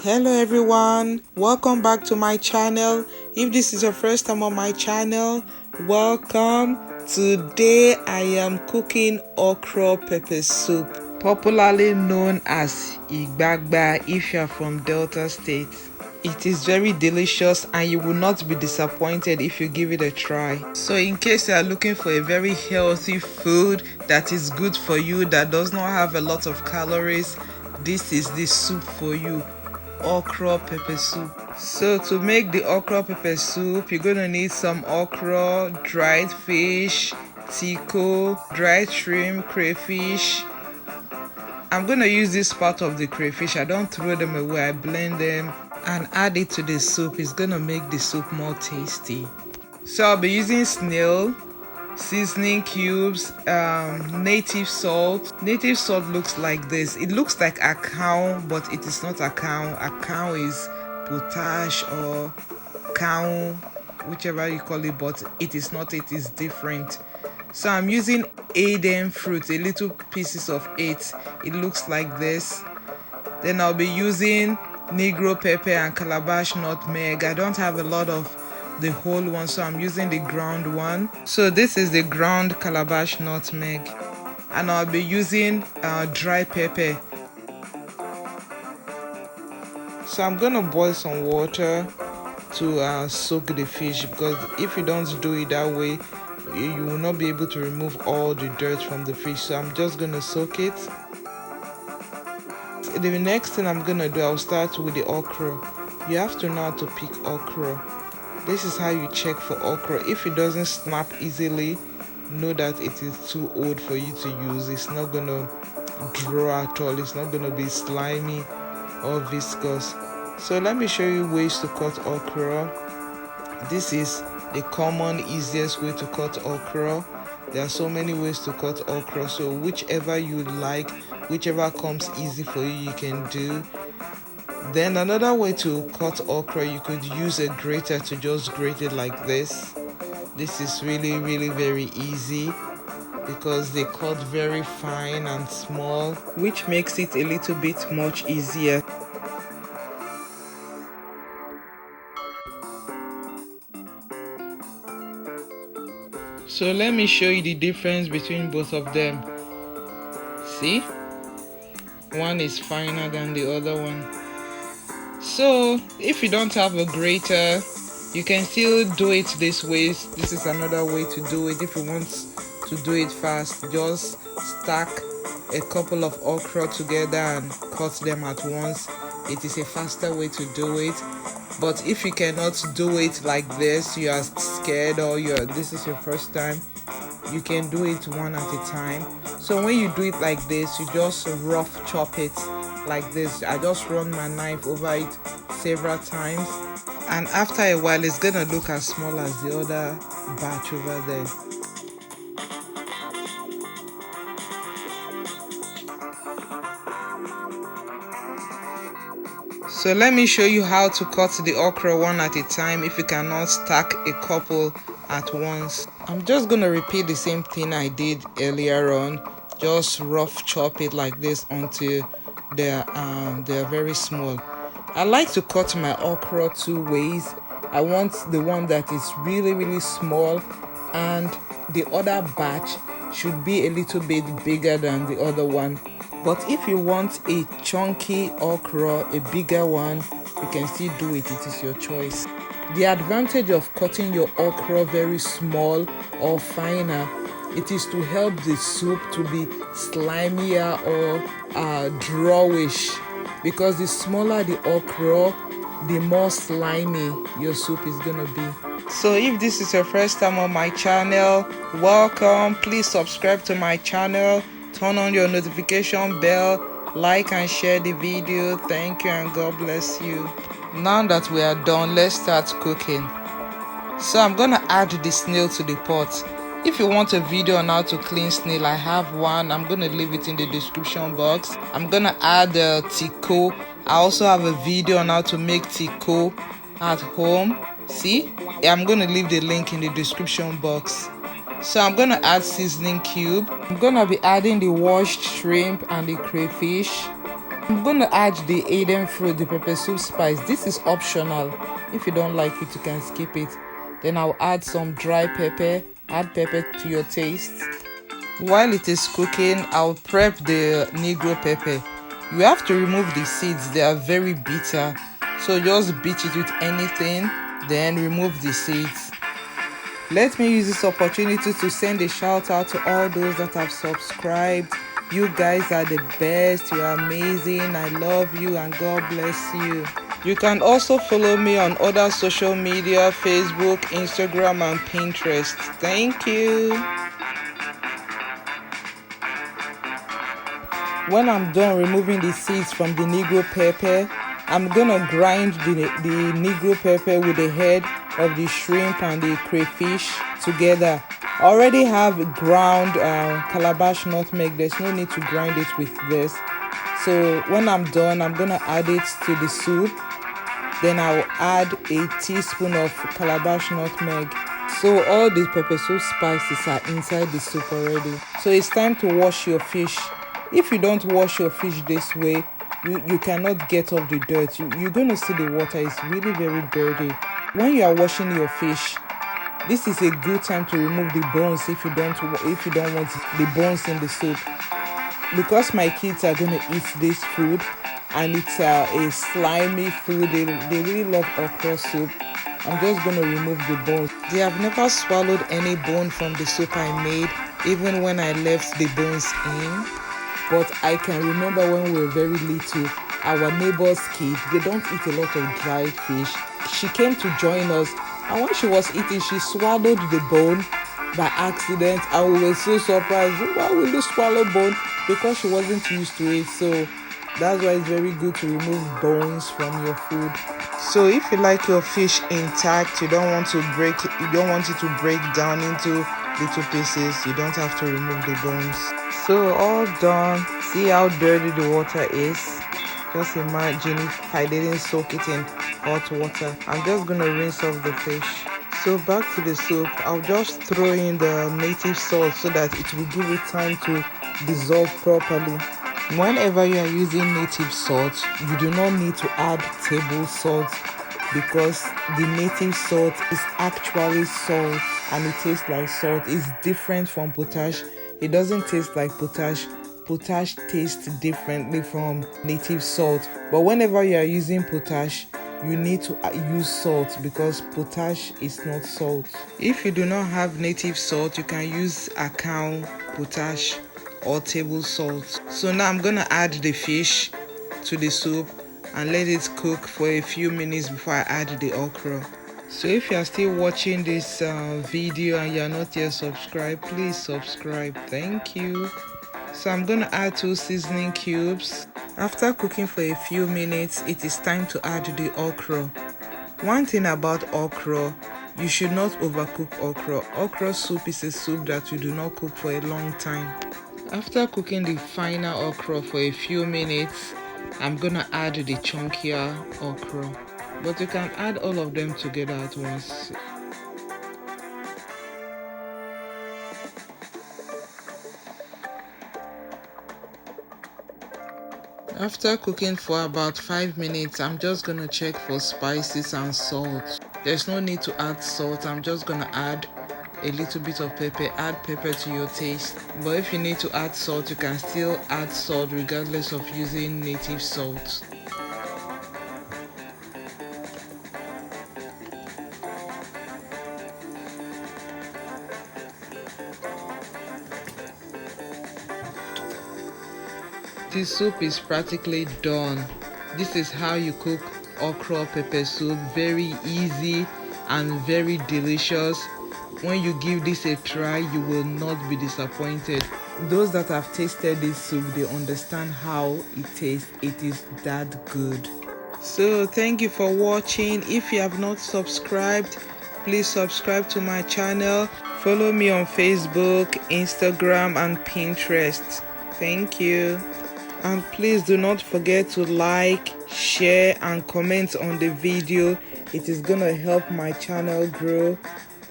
Hello everyone, welcome back to my channel. If this is your first time on my channel, welcome. Today I am cooking okra pepper soup, popularly known as Igbagba if you are from Delta State. It is very delicious and you will not be disappointed if you give it a try. So in case you are looking for a very healthy food that is good for you, that does not have a lot of calories, this is the soup for you. Okra pepper soup. So to make the okra pepper soup, you're gonna need some okra, dried fish, Tiko, dried shrimp, crayfish. I'm gonna use this part of the crayfish. I don't throw them away, I blend them and add it to the soup. It's gonna make the soup more tasty. So I'll be using snail, seasoning cubes, native salt. Native salt looks like this. It looks like a cow, but it is not a cow. A cow is potash or cow, whichever you call it, but it is not. It is different. So I'm using Aiden fruit, a little pieces of it. It looks like this. Then I'll be using Negro pepper and Calabash nutmeg. I don't have a lot of the whole one, so I'm using the ground one. So this is the ground Calabash nutmeg, and I'll be using dry pepper. So I'm gonna boil some water to soak the fish, because if you don't do it that way, you will not be able to remove all the dirt from the fish. So I'm just gonna soak it. The next thing I'm gonna do, I'll start with the okra. You have to know how to pick okra. This is how you check for okra. If it doesn't snap easily, know that it is too old for you to use. It's not gonna draw at all. It's not gonna be slimy or viscous. So let me show you ways to cut okra. This is the common, easiest way to cut okra. There are so many ways to cut okra, so whichever you like, whichever comes easy for you, you can do. Then another way to cut okra, you could use a grater to just grate it like this. This is really very easy because they cut very fine and small, which makes it a little bit much easier. So let me show you the difference between both of them. See? One is finer than the other one. So if you don't have a grater, you can still do it this way. This is another way to do it. If you want to do it fast, just stack a couple of okra together and cut them at once. It is a faster way to do it. But if you cannot do it like this, you are scared, or this is your first time, you can do it one at a time. So when you do it like this, you just rough chop it like this. I just run my knife over it several times, and after a while it's gonna look as small as the other batch over there. So let me show you how to cut the okra one at a time if you cannot stack a couple at once. I'm just gonna repeat the same thing I did earlier on. Just rough chop it like this until they're very small. I like to cut my okra two ways. I want the one that is really small, and the other batch should be a little bit bigger than the other one. But if you want a chunky okra, a bigger one, you can still do it. It is your choice. The advantage of cutting your okra very small or finer, it is to help the soup to be slimier or drawish, because the smaller the okra, the more slimy your soup is gonna be. So if this is your first time on my channel, welcome. Please subscribe to my channel, turn on your notification bell, like and share the video. Thank you and God bless you. Now that we are done, let's start cooking. So I'm gonna add the snail to the pot. If you want a video on how to clean snail, I have one. I'm gonna leave it in the description box. I'm gonna add Tiko. I also have a video on how to make Tiko at home. See, I'm gonna leave the link in the description box. So I'm gonna add seasoning cube. I'm gonna be adding the washed shrimp and the crayfish. I'm gonna add the Aiden fruit, the pepper soup spice. This is optional. If you don't like it, you can skip it. Then I'll add some dry pepper. Add pepper to your taste. While it is cooking, I'll prep the Negro pepper. You have to remove the seeds, they are very bitter. So just beat it with anything, then remove the seeds. Let me use this opportunity to send a shout out to all those that have subscribed. You guys are the best, you are amazing, I love you and God bless you. You can also follow me on other social media, Facebook, Instagram and Pinterest. Thank you. When I'm done removing the seeds from the Negro pepper, I'm gonna grind the Negro pepper with the head of the shrimp and the crayfish together. I already have ground Calabash nutmeg. There's no need to grind it with this. So when I'm done, I'm gonna add it to the soup. Then I'll add a teaspoon of Calabash nutmeg. So all the pepper soup spices are inside the soup already. So it's time to wash your fish. If you don't wash your fish this way, you cannot get off the dirt. You're going to see the water is really very dirty. When you are washing your fish, this is a good time to remove the bones if you don't want the bones in the soup. Because my kids are going to eat this food and it's a slimy food, they really love okrasoup. I'm just going to remove the bones. They have never swallowed any bone from the soup I made, even when I left the bones in. But I can remember when we were very little, our neighbor's kid, they don't eat a lot of dried fish. She came to join us, and when she was eating, she swallowed the bone by accident, and we were so surprised. Why will you swallow bone? Because she wasn't used to it. So that's why it's very good to remove bones from your food. So if you like your fish intact, you don't want it to break down into little pieces, you don't have to remove the bones. So all done. See how dirty the water is. Just imagine if I didn't soak it in hot water. I'm just gonna rinse off the fish. So back to the soup, I'll just throw in the native salt so that it will give it time to dissolve properly. Whenever you are using native salt, you do not need to add table salt, because the native salt is actually salt and it tastes like salt. It's different from potash. It doesn't taste like potash. Potash tastes differently from native salt. But whenever you are using potash, you need to use salt because potash is not salt. If you do not have native salt, you can use account, potash or table salt. So now I'm gonna add the fish to the soup and let it cook for a few minutes before I add the okra. So if you are still watching this video and you are not yet subscribed, please subscribe. Thank you. So I'm gonna add 2 seasoning cubes. After cooking for a few minutes, it is time to add the okra. One thing about okra, you should not overcook okra. Okra soup is a soup that you do not cook for a long time. After cooking the finer okra for a few minutes, I'm gonna add the chunkier okra, but you can add all of them together at once. After cooking for about 5 minutes, I'm just gonna check for spices and salt. There's no need to add salt. I'm just gonna add a little bit of pepper. Add pepper to your taste. But if you need to add salt, you can still add salt regardless of using native salt. The soup is practically done. This is how you cook okra pepper soup. Very easy and very delicious. When you give this a try, you will not be disappointed. Those that have tasted this soup, they understand how it tastes. It is that good. So thank you for watching. If you have not subscribed, please subscribe to my channel. Follow me on Facebook, Instagram and Pinterest. Thank you. And please do not forget to like, share and comment on the video. It is gonna help my channel grow.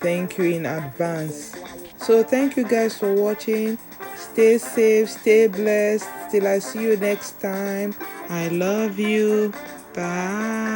Thank you in advance. So thank you guys for watching. stay safe, stay blessed till I see you next time. I love you. Bye.